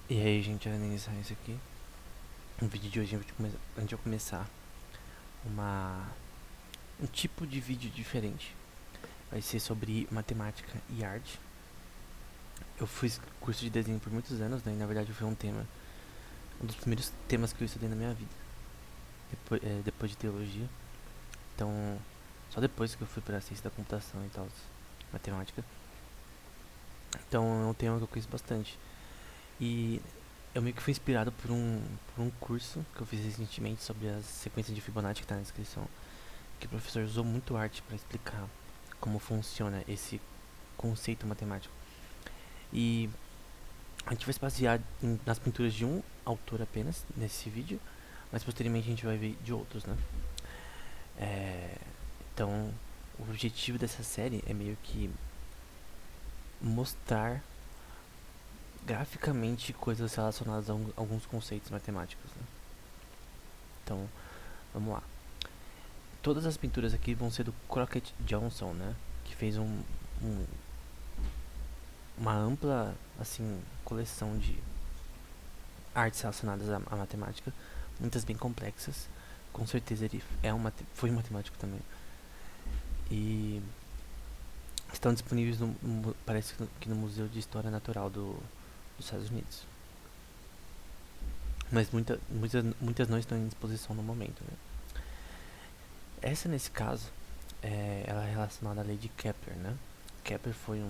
E aí, gente, antes de iniciar isso aqui, no vídeo de hoje a gente vai começar uma, um tipo de vídeo diferente. Vai ser sobre matemática e arte. Eu fiz curso de desenho por muitos anos, né? E na verdade foi um dos primeiros temas que eu estudei na minha vida, depois de teologia. Então, só depois que eu fui pra ciência da computação e tal, matemática. Então é um tema que eu conheço bastante. E eu meio que fui inspirado por um curso que eu fiz recentemente sobre as sequências de Fibonacci que tá na descrição, que o professor usou muito arte para explicar como funciona esse conceito matemático. E a gente vai se basear nas pinturas de um autor apenas nesse vídeo, mas posteriormente a gente vai ver de outros, né? É, então, o objetivo dessa série é meio que mostrar graficamente coisas relacionadas a alguns conceitos matemáticos, né? Então, vamos lá. Todas as pinturas aqui vão ser do Crockett Johnson, né? Que fez um uma ampla, assim, coleção de artes relacionadas à matemática, muitas bem complexas. Com certeza ele foi um matemático também. E estão disponíveis, parece que no Museu de História Natural dos Estados Unidos. Mas muitas não estão em disposição no momento, né? Essa, nesse caso, ela é relacionada à lei de Kepler, né? Kepler foi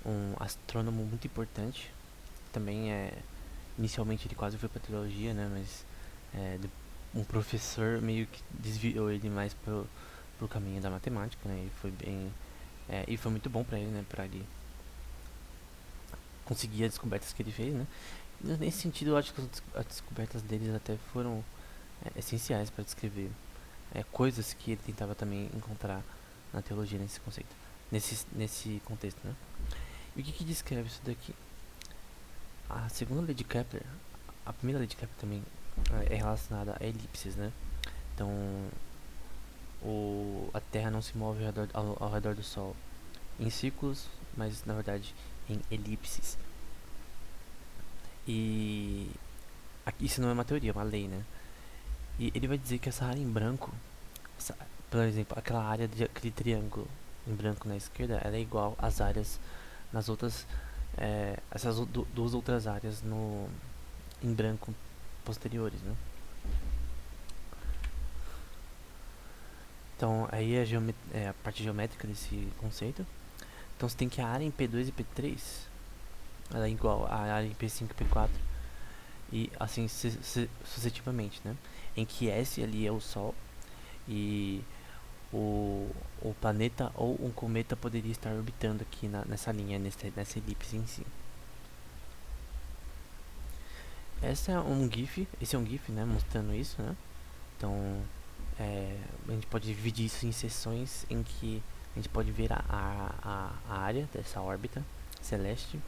um astrônomo muito importante. Também inicialmente ele quase foi para teologia, né? Mas um professor meio que desviou ele mais pro caminho da matemática, né? E foi muito bom para ele, né? Para ele conseguir as descobertas que ele fez, né? E nesse sentido, eu acho que as descobertas deles até foram essenciais para descrever coisas que ele tentava também encontrar na teologia nesse conceito, nesse contexto, né? E o que descreve isso daqui? A segunda lei de Kepler, a primeira lei de Kepler também é relacionada a elipses, né? Então, a Terra não se move ao redor do Sol em círculos, mas na verdade em elipses. E isso não é uma teoria, é uma lei, né? E ele vai dizer que essa área em branco, por exemplo, aquela área de aquele triângulo em branco na esquerda, ela é igual às áreas nas outras, essas duas outras áreas em branco posteriores, né? Então aí a parte geométrica desse conceito. Então você tem que a área em P2 e P3 ela é igual à área em P5 e P4 e assim sucessivamente, né? Em que S ali é o Sol e o planeta ou um cometa poderia estar orbitando aqui nessa linha, nessa elipse em si. Esse é um GIF, né, mostrando isso, né? Então, a gente pode dividir isso em seções em que a gente pode ver a área dessa órbita celeste.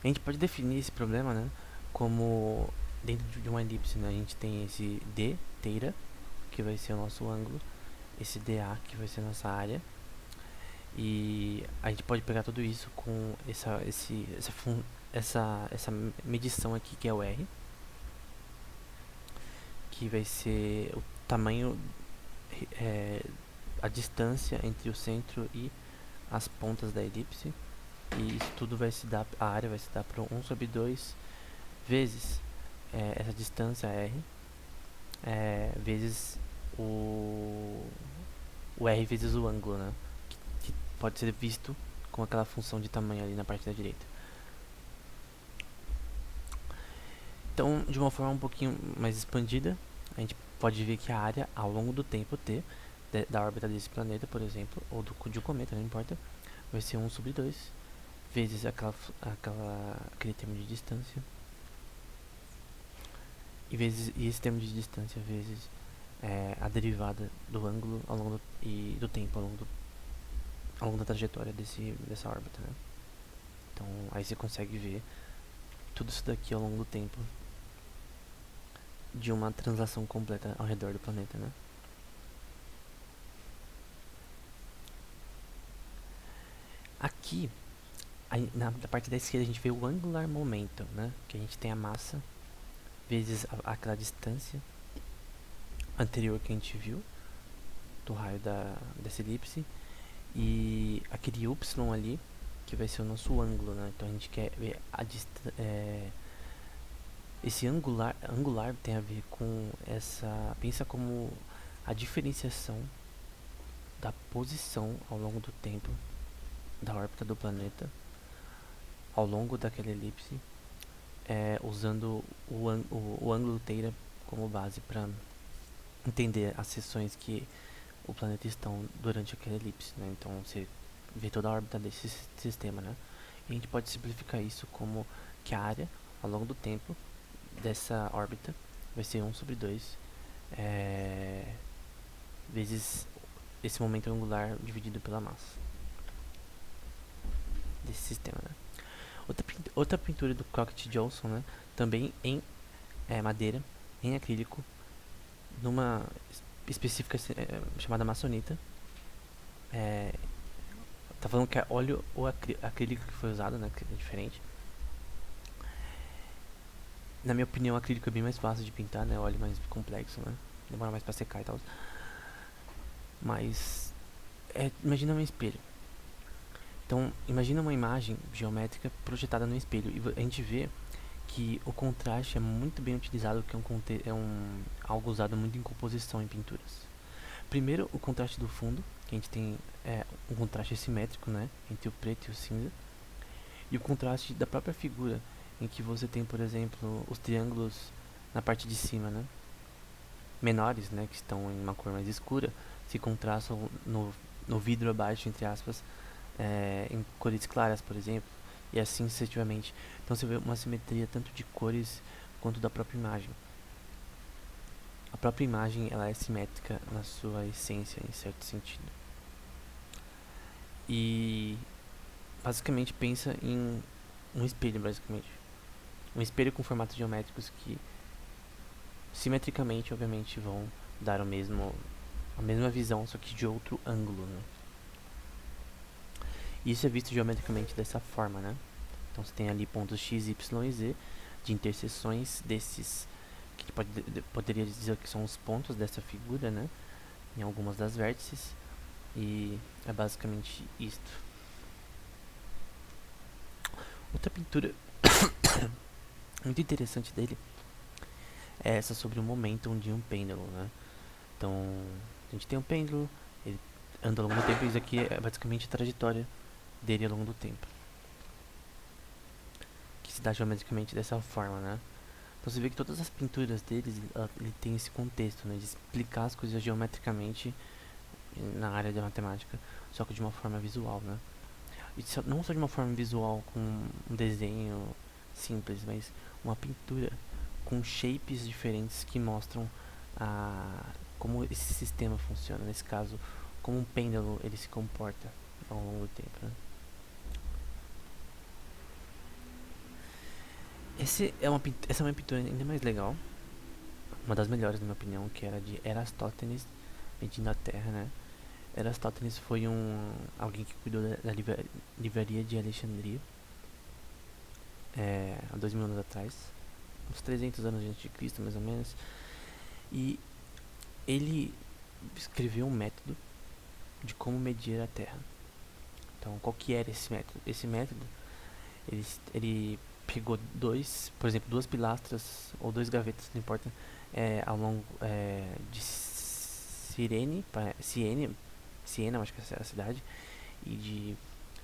A gente pode definir esse problema, né, como dentro de uma elipse, né, a gente tem esse D, teira, que vai ser o nosso ângulo, esse DA, que vai ser a nossa área, e a gente pode pegar tudo isso com essa medição aqui, que é o R, que vai ser o tamanho, a distância entre o centro e as pontas da elipse, e isso tudo vai se dar, a área vai se dar para 1 sobre 2 vezes essa distância R, vezes o, o R vezes o ângulo, né? Que pode ser visto com aquela função de tamanho ali na parte da direita. Então, de uma forma um pouquinho mais expandida, a gente pode ver que a área ao longo do tempo t da órbita desse planeta, por exemplo, ou de um cometa, não importa, vai ser 1 sobre 2 vezes aquele termo de distância e esse termo de distância vezes a derivada do ângulo e do tempo ao longo da trajetória dessa órbita, né? Então aí você consegue ver tudo isso daqui ao longo do tempo de uma translação completa ao redor do planeta, né? Aqui Aí, na parte da esquerda a gente vê o angular momentum, né? Que a gente tem a massa vezes aquela distância anterior que a gente viu do raio dessa elipse, e aquele y ali que vai ser o nosso ângulo, né? Então a gente quer ver esse angular tem a ver com essa, pensa como a diferenciação da posição ao longo do tempo da órbita do planeta ao longo daquela elipse, usando o ângulo Taylor como base para entender as seções que o planeta estão durante aquela elipse, né? Então você vê toda a órbita desse sistema, né? E a gente pode simplificar isso como que a área ao longo do tempo dessa órbita vai ser 1 sobre 2 vezes esse momento angular dividido pela massa desse sistema, né? Outra pintura do Crockett Johnson, né? Também em madeira, em acrílico, numa específica chamada maçonita. Tá falando que é óleo ou acrílico que foi usado, né? Que é diferente. Na minha opinião, o acrílico é bem mais fácil de pintar, né? O óleo é mais complexo, né? Demora mais pra secar e tal. Mas imagina um espelho. Então, imagina uma imagem geométrica projetada no espelho e a gente vê que o contraste é muito bem utilizado, que é algo usado muito em composição em pinturas. Primeiro, o contraste do fundo, que a gente tem um contraste simétrico, né, entre o preto e o cinza, e o contraste da própria figura, em que você tem, por exemplo, os triângulos na parte de cima, né, menores, né, que estão em uma cor mais escura, se contrastam no vidro abaixo, entre aspas, em cores claras, por exemplo, e assim sucessivamente. Então você vê uma simetria tanto de cores quanto da própria imagem. A própria imagem ela é simétrica na sua essência, em certo sentido. E basicamente pensa em um espelho, basicamente. Um espelho com formatos geométricos que simetricamente, obviamente, vão dar a mesma visão, só que de outro ângulo, né? Isso é visto geometricamente dessa forma, né? Então você tem ali pontos x, y e z de interseções desses, que poderia dizer que são os pontos dessa figura, né? Em algumas das vértices. E é basicamente isto. Outra pintura muito interessante dele é essa sobre o momentum de um pêndulo, né? Então, a gente tem um pêndulo, ele anda ao longo do tempo, e isso aqui é basicamente a trajetória dele ao longo do tempo, que se dá geometricamente dessa forma, né? Então você vê que todas as pinturas deles, ele tem esse contexto, né, de explicar as coisas geometricamente na área da matemática, só que de uma forma visual, né? E não só de uma forma visual com um desenho simples, mas uma pintura com shapes diferentes que mostram como esse sistema funciona. Nesse caso, como um pêndulo ele se comporta ao longo do tempo, né? Essa é uma pintura ainda mais legal, uma das melhores na minha opinião, que era de Erastótenes medindo a Terra, né? Erastótenes foi alguém que cuidou da livraria de Alexandria há 2000 anos atrás, uns 300 anos antes de Cristo, mais ou menos. E ele escreveu um método de como medir a Terra. Então, qual que era esse método? Esse método, ele pegou por exemplo, duas pilastras ou dois gavetas, não importa, ao longo de Siena, acho que é a cidade, e de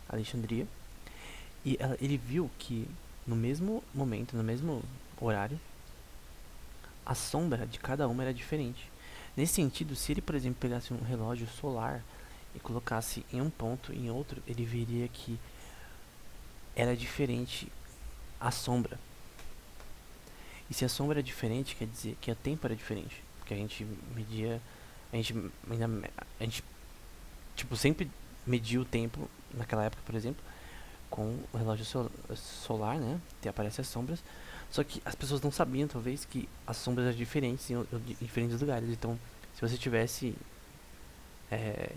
Alexandria. E ele viu que no mesmo momento, no mesmo horário, a sombra de cada uma era diferente. Nesse sentido, se ele, por exemplo, pegasse um relógio solar e colocasse em um ponto e em outro, ele veria que era diferente a sombra. E se a sombra é diferente, quer dizer que o tempo era diferente. Porque a gente media. A gente tipo, sempre mediu o tempo naquela época, por exemplo, com o relógio solar, né? Que aparece as sombras. Só que as pessoas não sabiam, talvez, que as sombras eram diferentes em diferentes lugares. Então, se você estivesse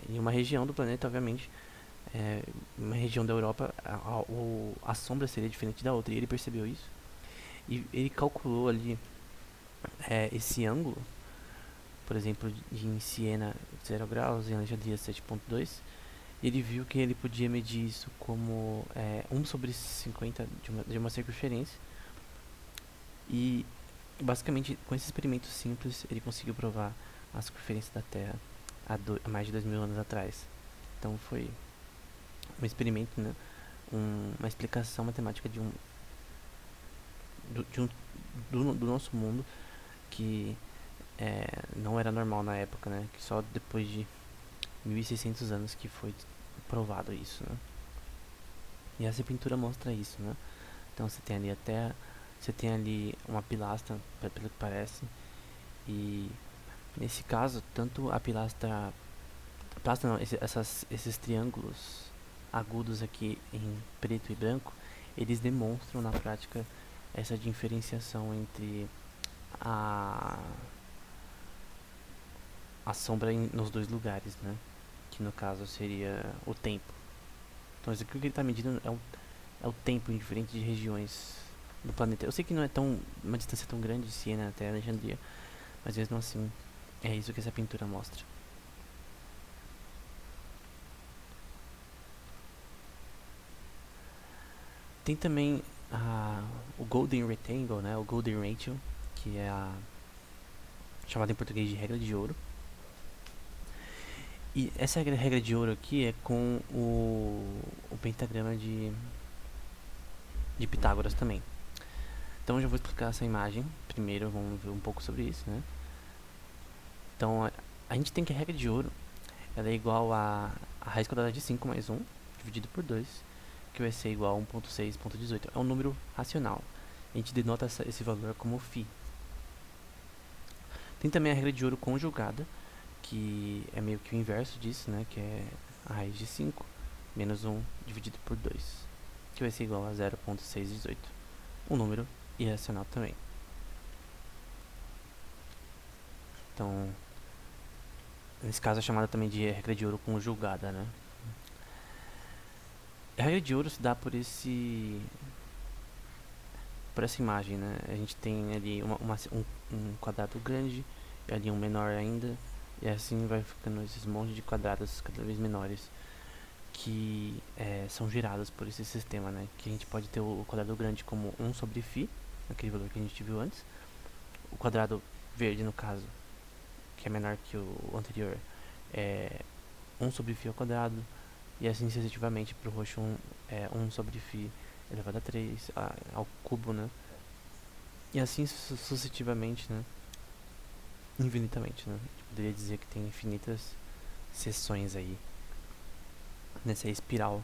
em uma região do planeta, obviamente, uma região da Europa, a sombra seria diferente da outra, e ele percebeu isso. E ele calculou ali esse ângulo, por exemplo, em Siena 0 graus, em Alexandria 7,2. E ele viu que ele podia medir isso como 1 sobre 50 de uma circunferência. E basicamente, com esse experimento simples, ele conseguiu provar a circunferência da Terra há mais de 2.000 anos atrás. Então foi um experimento, né? Uma explicação matemática do nosso mundo que não era normal na época, né? Que só depois de 1.600 anos que foi provado isso, né? E essa pintura mostra isso, né? Então você tem ali a Terra, você tem ali uma pilastra, pelo que parece, e nesse caso, tanto a pilastra não, esses triângulos agudos aqui em preto e branco, eles demonstram na prática essa diferenciação entre a, a sombra nos dois lugares, né? Que no caso seria o tempo. Então isso aqui o que ele está medindo é o tempo em diferentes regiões do planeta. Eu sei que não é uma distância tão grande de Siena até Alexandria, mas mesmo assim é isso que essa pintura mostra. Tem também o Golden Rectangle, né, o Golden Ratio, que é a chamada em português de regra de ouro. E essa regra de ouro aqui é com o pentagrama de Pitágoras também. Então eu já vou explicar essa imagem. Primeiro vamos ver um pouco sobre isso, né? Então a gente tem que a regra de ouro ela é igual a raiz quadrada de 5 mais 1 dividido por 2, que vai ser igual a 1.6.18. É um número racional. A gente denota esse valor como φ. Tem também a regra de ouro conjugada, que é meio que o inverso disso, né? Que é a raiz de 5 menos 1 dividido por 2, que vai ser igual a 0.618. Um número irracional também. Então, nesse caso é chamada também de regra de ouro conjugada, né? A regra de ouro se dá por essa imagem, né? A gente tem ali um quadrado grande e ali um menor ainda, e assim vai ficando esses montes de quadrados cada vez menores que são gerados por esse sistema, né? Que a gente pode ter o quadrado grande como 1 sobre φ, aquele valor que a gente viu antes. O quadrado verde, no caso, que é menor que o anterior, é 1 sobre φ ao quadrado, e assim sucessivamente para o roxo 1 sobre φ elevado a 3 ao cubo, né? E assim sucessivamente, né? Infinitamente, né? Poderia dizer que tem infinitas seções aí nessa espiral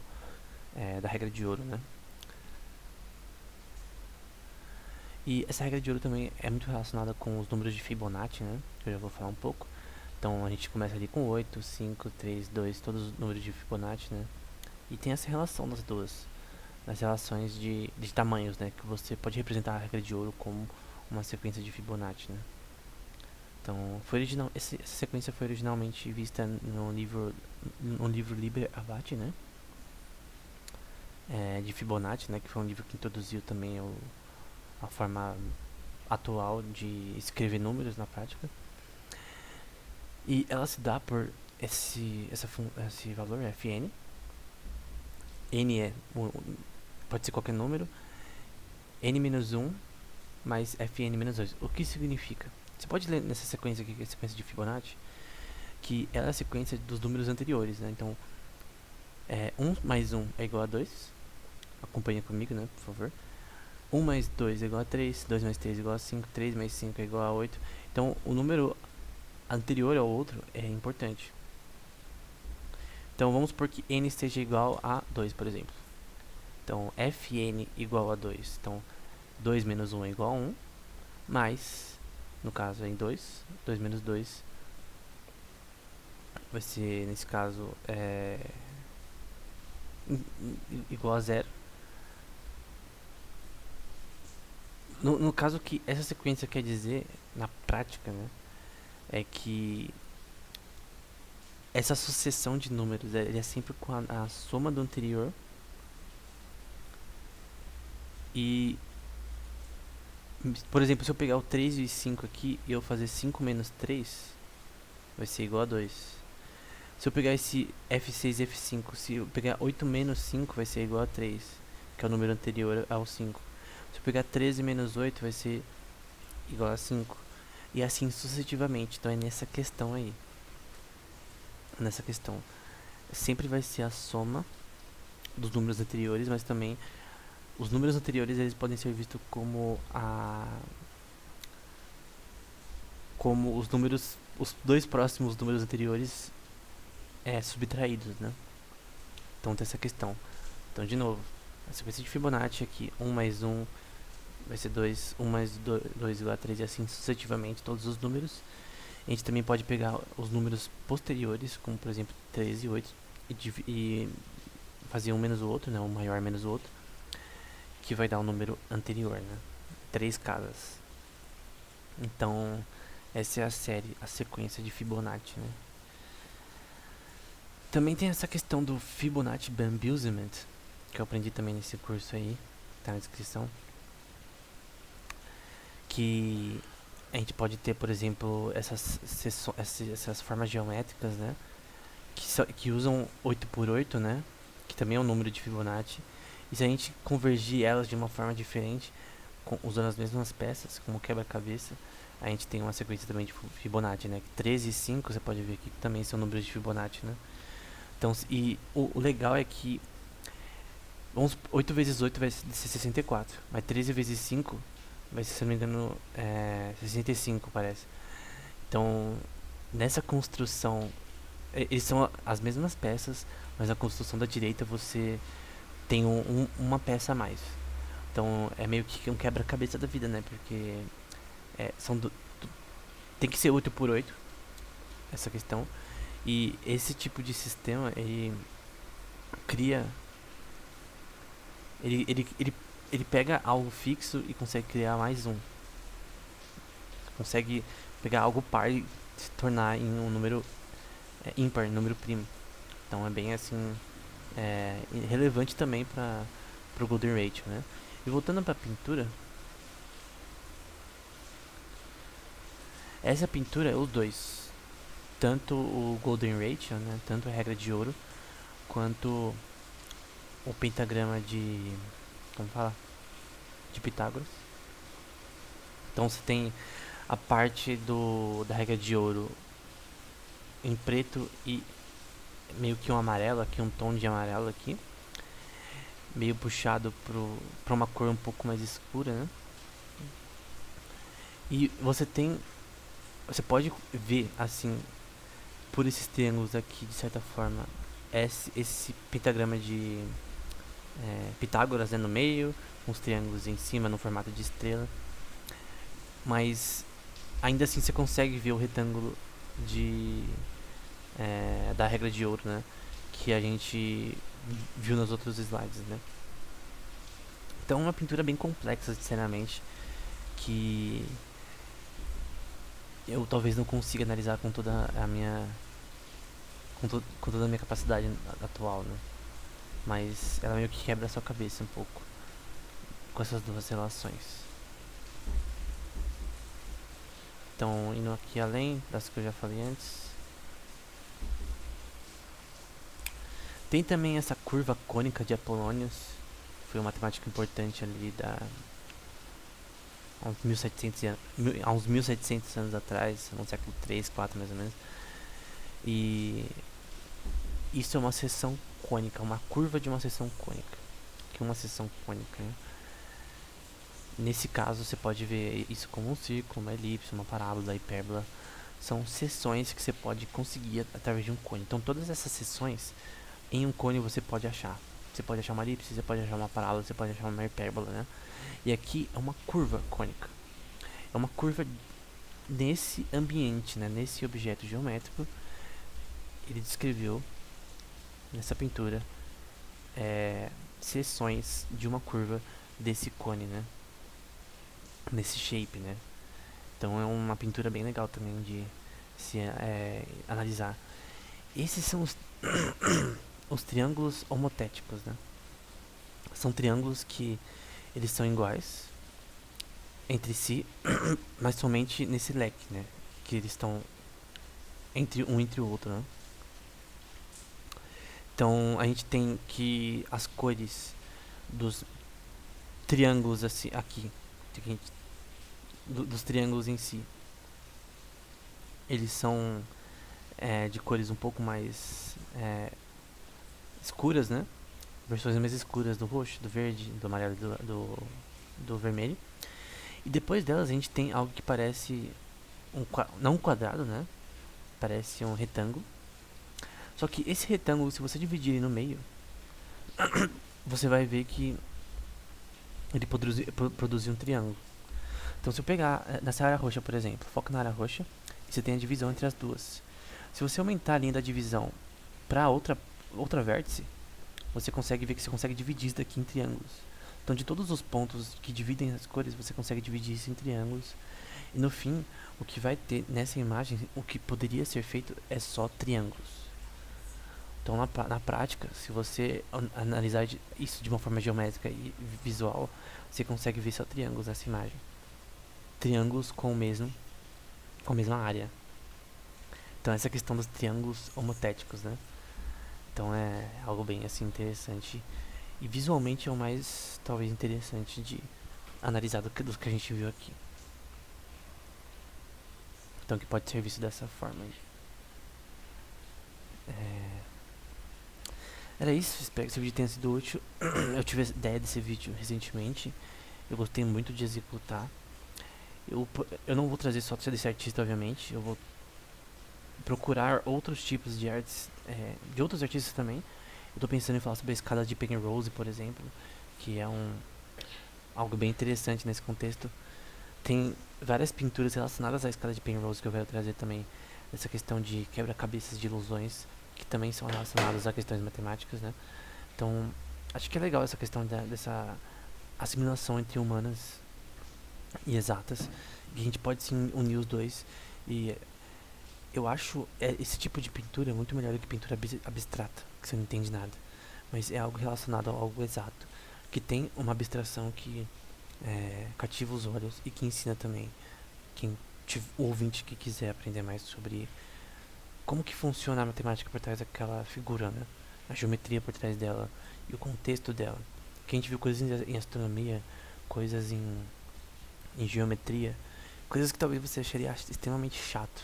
da regra de ouro, né? E essa regra de ouro também é muito relacionada com os números de Fibonacci, né? Que eu já vou falar um pouco. Então a gente começa ali com 8, 5, 3, 2, todos os números de Fibonacci, né? E tem essa relação das duas, nas relações de tamanhos, né? Que você pode representar a regra de ouro como uma sequência de Fibonacci, né? Então, essa sequência foi originalmente vista no livro Liber Abaci, né? De Fibonacci, né? Que foi um livro que introduziu também a forma atual de escrever números na prática. E ela se dá por esse valor, Fn. N pode ser qualquer número. N menos 1 mais Fn menos 2. O que significa? Você pode ler nessa sequência aqui, que é a sequência de Fibonacci, que ela é a sequência dos números anteriores, né? Então, 1 mais 1 é igual a 2. Acompanha comigo, né, por favor. 1 mais 2 é igual a 3, 2 mais 3 é igual a 5, 3 mais 5 é igual a 8. Então, o número anterior ao outro é importante. Então, vamos supor que n esteja igual a 2, por exemplo. Então, Fn igual a 2. Então, 2 menos 1 é igual a 1, mais, no caso, em 2, 2 menos 2 vai ser, nesse caso, igual a 0. No caso que essa sequência quer dizer, na prática, né, é que essa sucessão de números, ele é sempre com a soma do anterior. E, por exemplo, se eu pegar o 3 e o 5 aqui e eu fazer 5 menos 3, vai ser igual a 2. Se eu pegar esse F6 e F5, se eu pegar 8 menos 5, vai ser igual a 3, que é o número anterior ao 5. Se eu pegar 13 menos 8, vai ser igual a 5. E assim sucessivamente. Então é nessa questão aí. Nessa questão. Sempre vai ser a soma dos números anteriores, mas também os números anteriores eles podem ser vistos como os dois próximos números anteriores subtraídos, né? Então tem essa questão. Então de novo, a sequência de Fibonacci aqui, 1 mais 1 vai ser 2, 1 mais 2 igual a 3 e assim sucessivamente todos os números. A gente também pode pegar os números posteriores, como por exemplo 3 e 8, e fazer um menos o outro, né? Um maior menos o outro, que vai dar o número anterior, né? 3 casas. Então, essa é a sequência de Fibonacci, né? Também tem essa questão do Fibonacci Bamboozlement, que eu aprendi também nesse curso aí, tá na descrição. Que a gente pode ter, por exemplo, essas formas geométricas, né? Que usam 8 por 8, né? Que também é um número de Fibonacci. E se a gente convergir elas de uma forma diferente, usando as mesmas peças, como quebra-cabeça, a gente tem uma sequência também de Fibonacci, né? 13 e 5, você pode ver aqui que também são números de Fibonacci, né? Então, e o legal é que 8 vezes 8 vai ser 64, mas 13 vezes 5 vai ser, se não me engano, 65, parece. Então, nessa construção, eles são as mesmas peças, mas na construção da direita você tem uma peça a mais. Então, é meio que um quebra-cabeça da vida, né? Porque tem que ser 8 por 8, essa questão. E esse tipo de sistema, ele cria... Ele pega algo fixo e consegue criar mais um. Consegue pegar algo par e se tornar em um número ímpar, número primo. Então é bem assim relevante também para o Golden Ratio, né? E voltando para a pintura, essa pintura é os dois, tanto o Golden Ratio, né? Tanto a regra de ouro quanto o pentagrama de, como fala, de Pitágoras. Então você tem a parte da regra de ouro em preto e meio que um amarelo aqui, um tom de amarelo aqui, meio puxado para uma cor um pouco mais escura, né? E você pode ver assim por esses triângulos aqui, de certa forma, esse pentagrama de Pitágoras, né, no meio, uns triângulos em cima no formato de estrela, mas ainda assim você consegue ver o retângulo da regra de ouro, né, que a gente viu nos outros slides, né. Então é uma pintura bem complexa, sinceramente, que eu talvez não consiga analisar com toda a minha com toda a minha capacidade atual, né. Mas ela meio que quebra a sua cabeça um pouco com essas duas relações. Então, indo aqui além das que eu já falei antes, tem também essa curva cônica de Apollonius, foi uma matemática importante ali há uns 1700 anos atrás, no século 3, 4 mais ou menos. E isso é uma seção cônica, uma curva de uma seção cônica. Que é uma seção cônica, né? Nesse caso você pode ver isso como um círculo, uma elipse, uma parábola, hipérbola. São seções que você pode conseguir através de um cone. Então todas essas seções em um cone você pode achar. Você pode achar uma elipse, você pode achar uma parábola, você pode achar uma hipérbola, né? E aqui é uma curva cônica. É uma curva nesse ambiente, né? Nesse objeto geométrico. Ele descreveu nessa pintura seções de uma curva desse cone, né? Nesse shape, né? Então é uma pintura bem legal também de se analisar. Esses são os, os triângulos homotéticos, né? São triângulos que eles são iguais entre si, mas somente nesse leque, né? Que eles estão entre o outro, né? Então a gente tem que as cores dos triângulos assim, aqui, dos triângulos em si, eles são de cores um pouco mais escuras, né? Versões mais escuras do roxo, do verde, do amarelo e do vermelho. E depois delas a gente tem algo que parece não um quadrado, né? Parece um retângulo. Só que esse retângulo, se você dividir ele no meio, você vai ver que ele produz um triângulo. Então se eu pegar nessa área roxa, por exemplo, foca na área roxa, e você tem a divisão entre as duas. Se você aumentar a linha da divisão para outra vértice, você consegue ver que você consegue dividir isso daqui em triângulos. Então de todos os pontos que dividem as cores, você consegue dividir isso em triângulos. E no fim, o que vai ter nessa imagem, o que poderia ser feito é só triângulos. Então na prática, se você analisar isso de uma forma geométrica e visual, você consegue ver só triângulos nessa imagem. Triângulos com a mesma área. Então essa questão dos triângulos homotéticos, né? Então é algo bem assim interessante. E visualmente é o mais talvez interessante de analisar dos que a gente viu aqui. Então que pode ser visto dessa forma aí. Era isso, espero que esse vídeo tenha sido útil. Eu tive a ideia desse vídeo recentemente. Eu gostei muito de executar. Eu não vou trazer só desse artista, obviamente. Eu vou procurar outros tipos de artes, de outros artistas também. Eu tô pensando em falar sobre a escala de Penrose, por exemplo, que é algo bem interessante nesse contexto. Tem várias pinturas relacionadas à escala de Penrose que eu quero trazer também. Essa questão de quebra-cabeças de ilusões, que também são relacionadas a questões matemáticas, né? Então, acho que é legal essa questão dessa assimilação entre humanas e exatas. E a gente pode sim unir os dois. E eu acho esse tipo de pintura muito melhor do que pintura abstrata, que você não entende nada. Mas é algo relacionado a algo exato, que tem uma abstração que cativa os olhos e que ensina também o ouvinte que quiser aprender mais sobre como que funciona a matemática por trás daquela figura, né? A geometria por trás dela e o contexto dela. Que a gente viu coisas em astronomia, coisas em geometria, coisas que talvez você acharia extremamente chato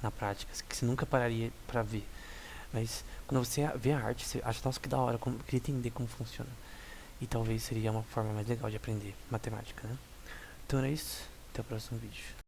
na prática, que você nunca pararia pra ver. Mas quando você vê a arte, você acha, nossa, que da hora, eu queria entender como funciona. E talvez seria uma forma mais legal de aprender matemática, né? Então era isso, até o próximo vídeo.